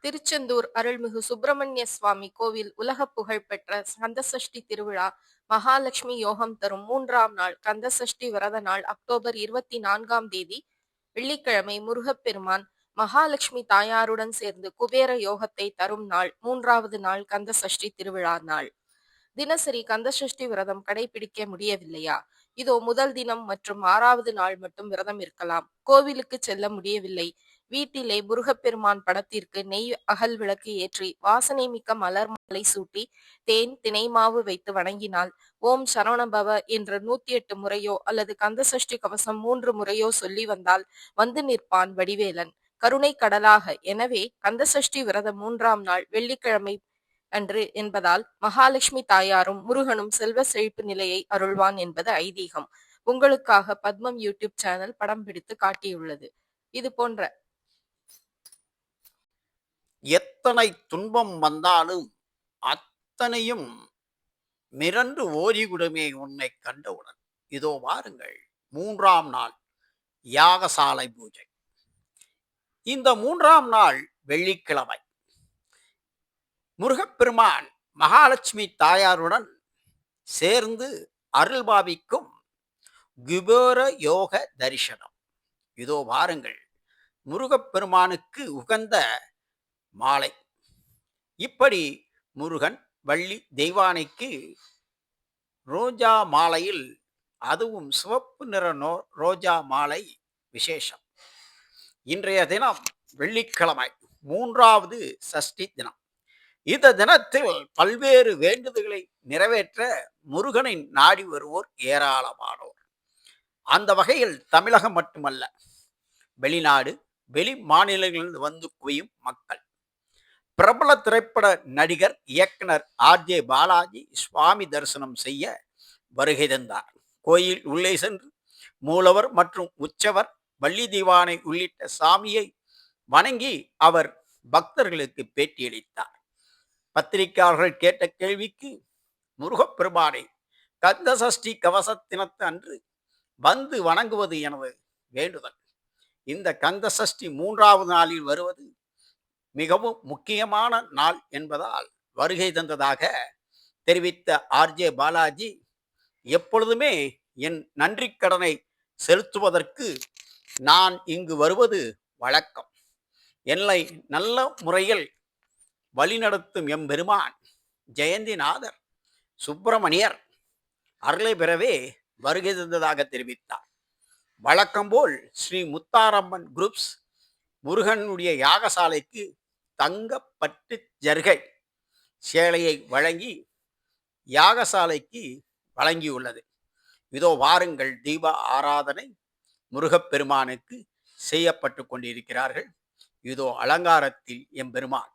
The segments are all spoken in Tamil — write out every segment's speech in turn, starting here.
திருச்செந்தூர் அருள்மிகு சுப்பிரமணிய சுவாமி கோவில் உலக புகழ்பெற்ற கந்தசஷ்டி திருவிழா மகாலட்சுமி யோகம் தரும் 3ஆம் நாள் கந்தசஷ்டி விரத நாள் அக்டோபர் 24ஆம் தேதி வெள்ளிக்கிழமை முருகப்பெருமான் மகாலட்சுமி தாயாருடன் சேர்ந்து குபேர யோகத்தை தரும் நாள் 3வது நாள் கந்தசஷ்டி திருவிழா நாள். தினசரி கந்தசஷ்டி விரதம் கடைபிடிக்க முடியவில்லையா? இதோ முதல் தினம் மற்றும் 6வது நாள் மட்டும் விரதம் இருக்கலாம். கோவிலுக்கு செல்ல முடியவில்லை. வீட்டிலே முருகப்பெருமான் படத்திற்கு நெய் அகல் விளக்கு ஏற்றி வாசனை மிக்க மலர் மாலை சூட்டி தேன் தினை மாவு வைத்து வணங்கினால் ஓம் சரவணபவ என்ற 108 முறையோ அல்லது கந்தசஷ்டி கவசம் 3 முறையோ சொல்லி வந்தால் வந்து நிற்பான் வடிவேலன் கருணை கடலாக. எனவே கந்தசஷ்டி விரதம் 3ஆம் நாள் வெள்ளிக்கிழமை அன்று என்பதால் மகாலட்சுமி தாயாரும் முருகனும் செல்வ செழிப்பு நிலையை அருள்வான் என்பது ஐதீகம். உங்களுக்காக பத்மம் யூடியூப் சேனல் படம் பிடித்து காட்டியுள்ளது. இது போன்ற எத்தனை துன்பம் வந்தாலும் அத்தனையும் மிரண்டு ஓரிகுடமே உன்னை கண்டவுடன் இதோ வாருங்கள் 3ஆம் நாள் யாகசாலை பூஜை. இந்த 3ஆம் நாள் வெள்ளிக்கிழமை முருகப்பெருமான் மகாலட்சுமி தாயாருடன் சேர்ந்து அருள்பாவிக்கும் குபேர யோக தரிசனம். இதோ வாருங்கள், முருகப்பெருமானுக்கு உகந்த மாலை. இப்படி முருகன் வள்ளி தெய்வானைக்கு ரோஜா மாலையில், அதுவும் சிவப்பு நிற ரோஜா மாலை விசேஷம். இன்றைய தினம் வெள்ளிக்கிழமை 3வது சஷ்டி தினம். இந்த தினத்தில் பல்வேறு வேண்டுதல்களை நிறைவேற்ற முருகனை நாடி வருவோர் ஏராளமானோர். அந்த வகையில் தமிழகம் மட்டுமல்ல, வெளிநாடு வெளி மாநிலங்களில் வந்து குவியும் மக்கள். பிரபல திரைப்பட நடிகர் இயக்குனர் ஆர்ஜே பாலாஜி சுவாமி தரிசனம் செய்ய வருகை தந்தார். கோயில் உள்ளே சென்று மூலவர் மற்றும் உற்சவர் வள்ளி தெய்வானை உள்ளிட்ட சாமியை வணங்கி அவர் பக்தர்களுக்கு பேட்டியளித்தார். பத்திரிகையாளர்கள் கேட்ட கேள்விக்கு முருகப்பெருமானை கந்தசஷ்டி கவச தினத்து அன்று வந்து வணங்குவது எனது வேண்டுதல். இந்த கந்தசஷ்டி 3வது நாளில் வருவது மிகவும் முக்கியமான நாள் என்பதால் வருகை தந்ததாக தெரிவித்த ஆர்ஜே பாலாஜி, எப்பொழுதுமே என் நன்றி கடனை செலுத்துவதற்கு நான் இங்கு வருவது வழக்கம். என்னை நல்ல முறையில் வழிநடத்தும் எம்பெருமான் ஜெயந்திநாதர் சுப்பிரமணியர் அருளை பெறவே வருகை தந்ததாக தெரிவித்தார். வழக்கம்போல் ஸ்ரீ முத்தாரம்மன் குரூப்ஸ் முருகனுடைய யாகசாலைக்கு தங்க பட்டு ஜர்கை சேலையை வழங்கி யாகசாலைக்கு வழங்கியுள்ளது. இதோ வாருங்கள், தீப ஆராதனை முருகப்பெருமானுக்கு செய்யப்பட்டு கொண்டிருக்கிறார்கள். இதோ அலங்காரத்தில் எம்பெருமான்.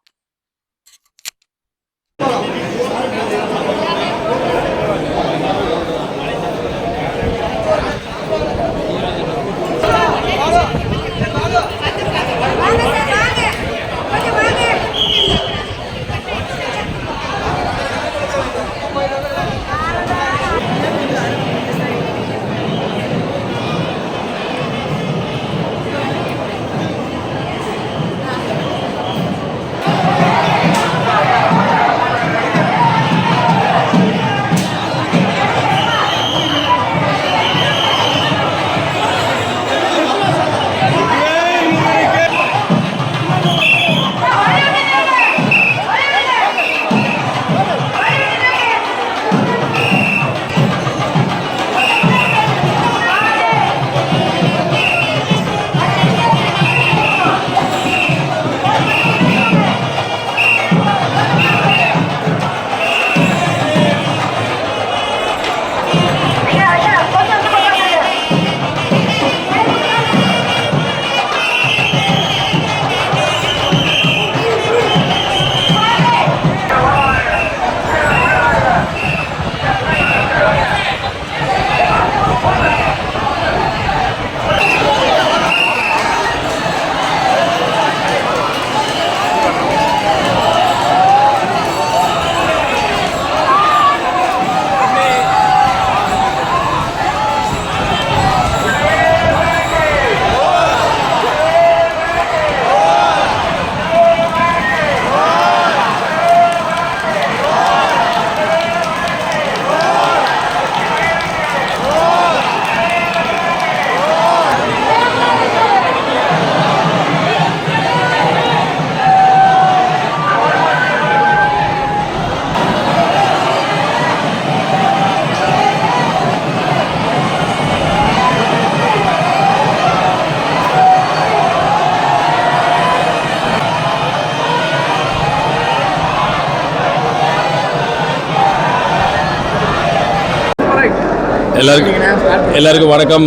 எல்லாருக்கும் வணக்கம்.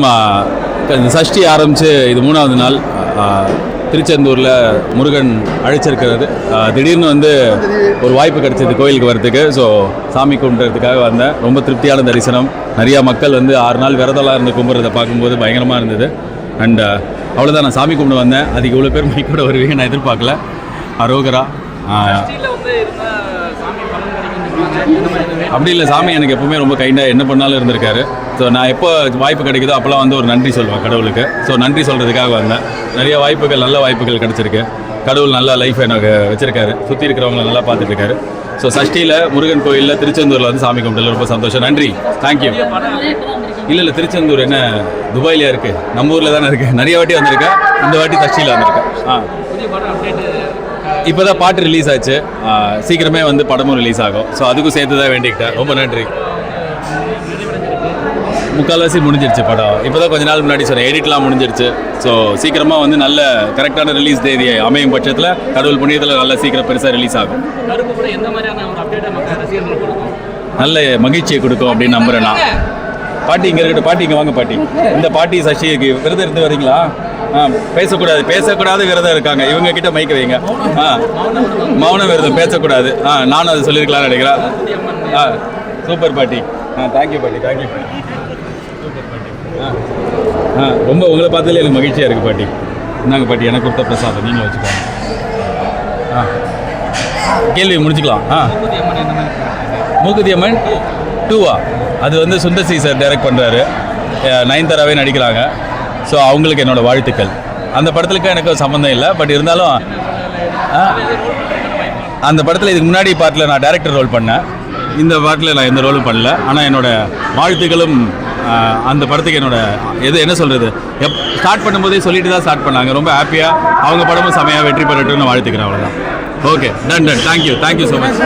இந்த சஷ்டி ஆரம்பித்து இது 3வது நாள். திருச்செந்தூரில் முருகன் அழைச்சிருக்கிறது. திடீர்னு வந்து ஒரு வாய்ப்பு கிடைச்சது கோயிலுக்கு வரதுக்கு. ஸோ சாமி கும்பிட்றதுக்காக வந்தேன். ரொம்ப திருப்தியான தரிசனம். நிறையா மக்கள் வந்து 6 நாள் விரதம்லாம் இருந்து கும்பிட்றத பார்க்கும்போது பயங்கரமாக இருந்தது. அண்ட் அவ்வளோதான், நான் சாமி கும்பிட்டு வந்தேன். அதுக்கு இவ்வளோ பேர் மைக்கோட வருவீங்க நான் எதிர்பார்க்கல. அரோகரா. அப்படி இல்லை, சாமி எனக்கு எப்பவுமே ரொம்ப கைண்டாக என்ன பண்ணாலும் இருந்திருக்காரு. ஸோ நான் எப்போ வாய்ப்பு கிடைக்குதோ அப்போல்லாம் வந்து ஒரு நன்றி சொல்லுவேன் கடவுளுக்கு. ஸோ நன்றி சொல்கிறதுக்காக வந்தேன். நிறைய வாய்ப்புகள், நல்ல வாய்ப்புகள் கிடச்சிருக்கு. கடவுள் நல்ல லைஃப் எனக்கு வச்சுருக்காரு. சுற்றி இருக்கிறவங்களை நல்லா பார்த்துட்ருக்காரு. ஸோ சஷ்டியில் முருகன் கோயிலில் திருச்செந்தூரில் வந்து சாமி கும்பிட்டல ரொம்ப சந்தோஷம். நன்றி, தேங்க்யூ. இல்லை திருச்செந்தூர் என்ன துபாயிலே இருக்குது, நம்ம ஊரில் தானே இருக்குது. நிறைய வாட்டி வந்திருக்கேன். இந்த வாட்டி சஷ்டியில் வந்திருக்கேன். இப்போ தான் பாட்டு ரிலீஸ் ஆச்சு. சீக்கிரமே வந்து படமும் ரிலீஸ் ஆகும். ஸோ அதுக்கும் சேர்த்து தான் வேண்டிக்கிட்டேன். ரொம்ப நன்றி. முக்கால்வாசி முடிஞ்சிருச்சு படம். இப்போ தான் கொஞ்ச நாள் முன்னாடி சொன்னேன், எடிட்லாம் முடிஞ்சிருச்சு. ஸோ சீக்கிரமாக வந்து நல்ல கரெக்டான ரிலீஸ் தேதியை அமையும் பட்சத்தில் கடவுள் புண்ணியத்தில் நல்ல சீக்கிரம் பெருசாக ரிலீஸ் ஆகும். நல்ல மகிழ்ச்சியை கொடுக்கும் அப்படின்னு நம்புகிறேன் நான். பாட்டி இங்கே இருக்கட்டும். பாட்டி இங்கே வாங்க. பாட்டி, இந்த பாட்டி சஷ்டிக்கு விரதம் இருந்து வரீங்களா? பேசக்கூடாது விரதம் இருக்காங்க. இவங்க கிட்ட மைக்க வைங்க. மௌன விரதம், பேசக்கூடாது. நானும் அதை சொல்லியிருக்கலாம்னு நினைக்கிறேன். சூப்பர் பாட்டி. தேங்க்யூ பாட்டி, தேங்க்யூ பாட்டி. சூப்பர் பாட்டி. ரொம்ப உங்களை பார்த்ததுல எனக்கு மகிழ்ச்சியாக இருக்குது பாட்டி. இந்தாங்க பாட்டி, எனக்கு கொடுத்த பிரசாதம் நீங்களும் வச்சுக்கோங்க. கேள்வி முடிச்சுக்கலாம். மூக்குத்தி அம்மன் 2 அது வந்து சுந்தர் சி சார் டைரக்ட் பண்ணுறாரு. நயன்தாராவே நடிக்கிறாங்க. ஸோ அவங்களுக்கு என்னோடய வாழ்த்துக்கள். அந்த படத்துக்கு எனக்கு சம்மந்தம் இல்லை. பட் இருந்தாலும் அந்த படத்தில் இதுக்கு முன்னாடி பாட்டில் நான் டைரக்டர் ரோல் பண்ணேன். இந்த பாட்டில் நான் எந்த ரோலும் பண்ணல. ஆனால் என்னோடய வாழ்த்துக்களும் அந்த படத்துக்கு என்ன சொல்கிறது, ஸ்டார்ட் பண்ணும்போதே சொல்லிட்டு தான் ஸ்டார்ட் பண்ணாங்க. ரொம்ப ஹாப்பியாக அவங்க படமும் செமையாக வெற்றி பெறட்டும்னு வாழ்த்துக்கிறேன். அவ்வளோதான். Okay, done. Thank you so much.